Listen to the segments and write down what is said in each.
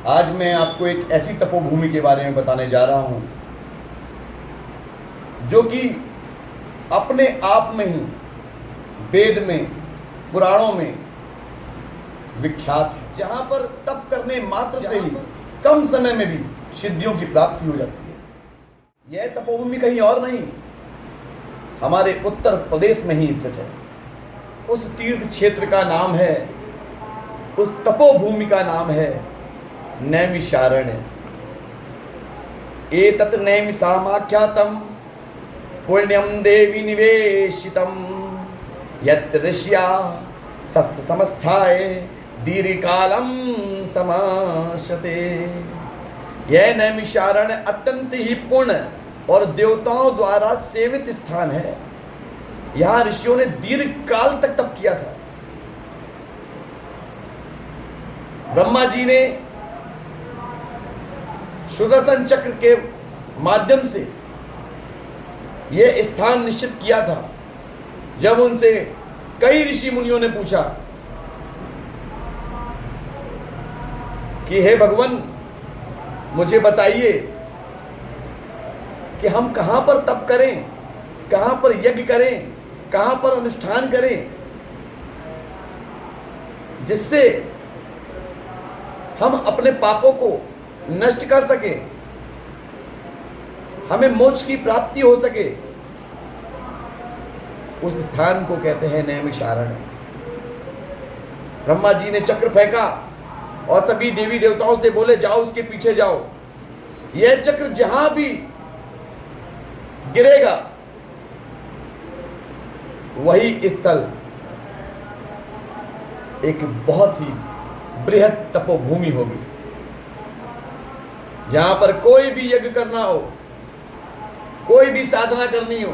आज मैं आपको एक ऐसी तपोभूमि के बारे में बताने जा रहा हूं जो कि अपने आप में ही वेद में, पुराणों में विख्यात है, जहां पर तप करने मात्र से ही कम समय में भी सिद्धियों की प्राप्ति हो जाती है। यह तपोभूमि कहीं और नहीं, हमारे उत्तर प्रदेश में ही स्थित है। उस तीर्थ क्षेत्र का नाम है, उस तपोभूमि का नाम है नैमिषारण्य। एतत् नैमिषामाख्यातं पुण्यं देवी निवेशितं यत् ऋष्या शस्त्रसमस्थाय दीर्घकालं समाशते। यह नैमिषारण्य अत्यंत ही पूर्ण और देवताओं द्वारा सेवित स्थान है। यहाँ ऋषियों ने दीर्घ काल तक तप किया था। ब्रह्मा जी ने सुदर्शन चक्र के माध्यम से यह स्थान निश्चित किया था। जब उनसे कई ऋषि मुनियों ने पूछा कि हे भगवान, मुझे बताइए कि हम कहां पर तप करें, कहां पर यज्ञ करें, कहां पर अनुष्ठान करें, जिससे हम अपने पापों को नष्ट कर सके, हमें मोक्ष की प्राप्ति हो सके। उस स्थान को कहते हैं नैमिषारण्य। ब्रह्मा जी ने चक्र फेंका और सभी देवी देवताओं से बोले, जाओ उसके पीछे जाओ। यह चक्र जहां भी गिरेगा वही स्थल एक बहुत ही बृहद तपोभूमि होगी, जहां पर कोई भी यज्ञ करना हो, कोई भी साधना करनी हो,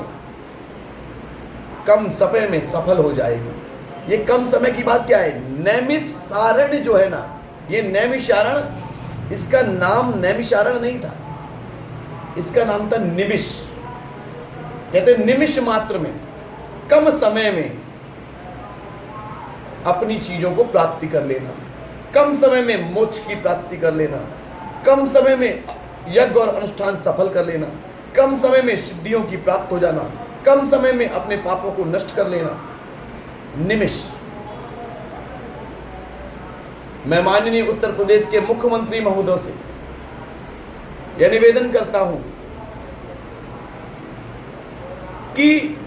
कम समय में सफल हो जाएगी। ये कम समय की बात क्या है? नैमिषारण्य जो है ना, ये नैमिषारण्य, इसका नाम नैमिषारण्य नहीं था, इसका नाम था निमिष। कहते निमिष मात्र में, कम समय में अपनी चीजों को प्राप्ति कर लेना, कम समय में मोक्ष की प्राप्ति कर लेना, कम समय में यज्ञ और अनुष्ठान सफल कर लेना, कम समय में सिद्धियों की प्राप्त हो जाना, कम समय में अपने पापों को नष्ट कर लेना, निमिष। मैं माननीय उत्तर प्रदेश के मुख्यमंत्री महोदय से यह निवेदन करता हूं कि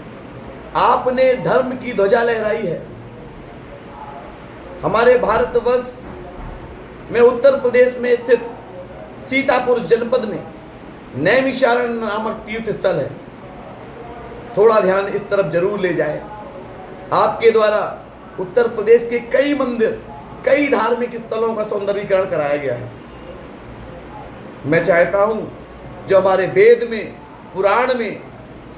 आपने धर्म की ध्वजा लहराई है। हमारे भारतवर्ष में उत्तर प्रदेश में स्थित सीतापुर जनपद में नैमिषारण्य नामक तीर्थ स्थल है। थोड़ा ध्यान इस तरफ जरूर ले जाए। आपके द्वारा उत्तर प्रदेश के कई मंदिर, कई धार्मिक स्थलों का सौंदर्यीकरण कराया गया है। मैं चाहता हूं, जो हमारे वेद में, पुराण में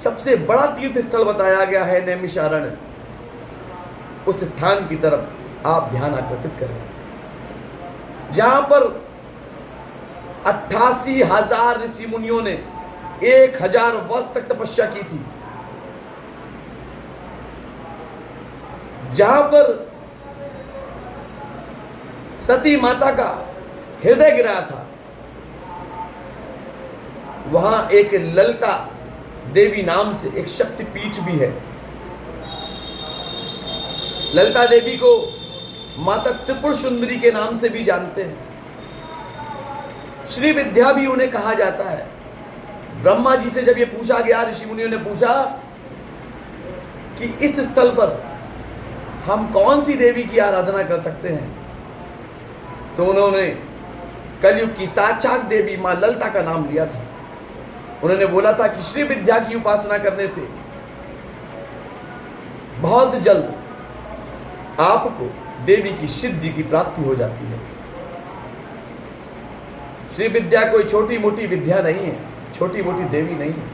सबसे बड़ा तीर्थ स्थल बताया गया है नैमिषारण्य, उस स्थान की तरफ आप ध्यान आकर्षित करें, जहां पर 88,000 ऋषि मुनियों ने 1,000 वर्ष तक तपस्या की थी, जहां पर सती माता का हृदय गिरा था। वहां एक ललिता देवी नाम से एक शक्तिपीठ भी है। ललिता देवी को माता त्रिपुर सुंदरी के नाम से भी जानते हैं। श्री विद्या भी उन्हें कहा जाता है। ब्रह्मा जी से जब ये पूछा गया, ऋषि मुनियों ने पूछा कि इस स्थल पर हम कौन सी देवी की आराधना कर सकते हैं, तो उन्होंने कलयुग की साक्षात देवी मां ललिता का नाम लिया था। उन्होंने बोला था कि श्री विद्या की उपासना करने से बहुत जल्द आपको देवी की सिद्धि की प्राप्ति हो जाती है। श्री विद्या कोई छोटी मोटी विद्या नहीं है, छोटी मोटी देवी नहीं है।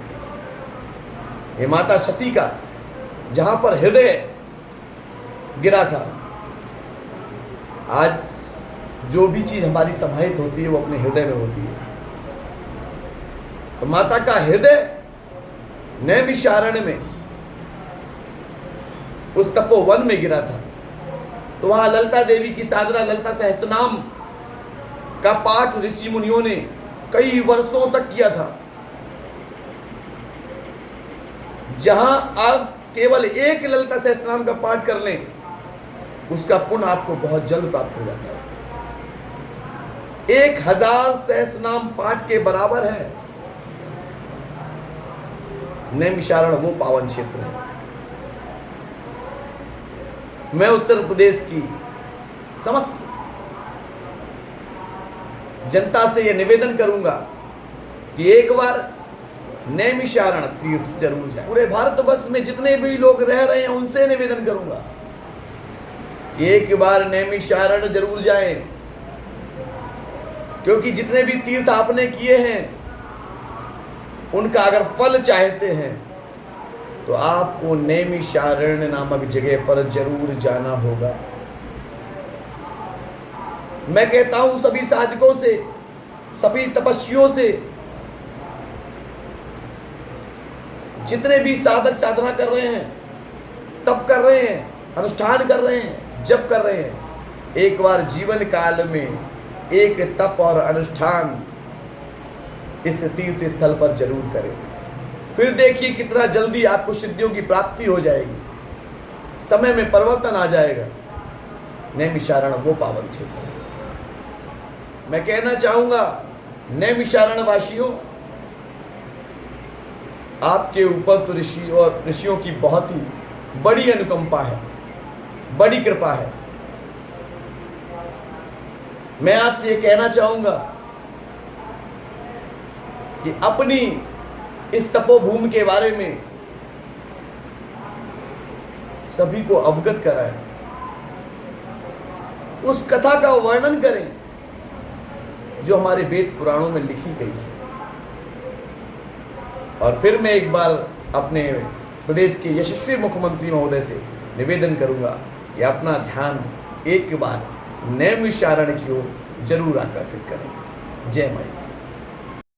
ये माता सती का जहां पर हृदय गिरा था, आज जो भी चीज हमारी समाहित होती है वो अपने हृदय में होती है। तो माता का हृदय नैमिषारण्य में उस तपोवन में गिरा था। तो वहां ललिता देवी की साधना, ललिता सहस्त्रनाम का पाठ ऋषि मुनियों ने कई वर्षों तक किया था। जहां आप केवल एक ललिता सहस्त्रनाम का पाठ कर लें, उसका पुण्य आपको बहुत जल्द प्राप्त हो जाता है। 1000 सहस्त्रनाम पाठ के बराबर है। नैमिषारण्य वो पावन क्षेत्र है। मैं उत्तर प्रदेश की समस्त जनता से यह निवेदन करूंगा कि एक बार नैमिषारण्य तीर्थ जरूर जाए। पूरे भारतवर्ष में जितने भी लोग रह रहे हैं उनसे निवेदन करूंगा कि एक बार नैमिषारण्य जरूर जाएं, क्योंकि जितने भी तीर्थ आपने किए हैं उनका अगर फल चाहते हैं तो आपको नैमिषारण्य नामक जगह पर जरूर जाना होगा। मैं कहता हूं सभी साधकों से, सभी तपस्वियों से, जितने भी साधक साधना कर रहे हैं, तप कर रहे हैं, अनुष्ठान कर रहे हैं, जप कर रहे हैं, एक बार जीवन काल में एक तप और अनुष्ठान इस तीर्थ स्थल पर जरूर करें। फिर देखिए कितना जल्दी आपको सिद्धियों की प्राप्ति हो जाएगी, समय में परिवर्तन आ जाएगा। नैमिषारण्य वो पावन क्षेत्र है। मैं कहना चाहूंगा नैमिषारण्य वासियों, आपके ऊपर तो ऋषि और ऋषियों की बहुत ही बड़ी अनुकंपा है, बड़ी कृपा है। मैं आपसे ये कहना चाहूंगा कि अपनी इस तपोभूमि के बारे में सभी को अवगत कराएं, उस कथा का वर्णन करें जो हमारे वेद पुराणों में लिखी गई है। और फिर मैं एक बार अपने प्रदेश के यशस्वी मुख्यमंत्री महोदय से निवेदन करूंगा कि अपना ध्यान एक बार नैमिषारण्य की ओर जरूर आकर्षित करें। जय माता।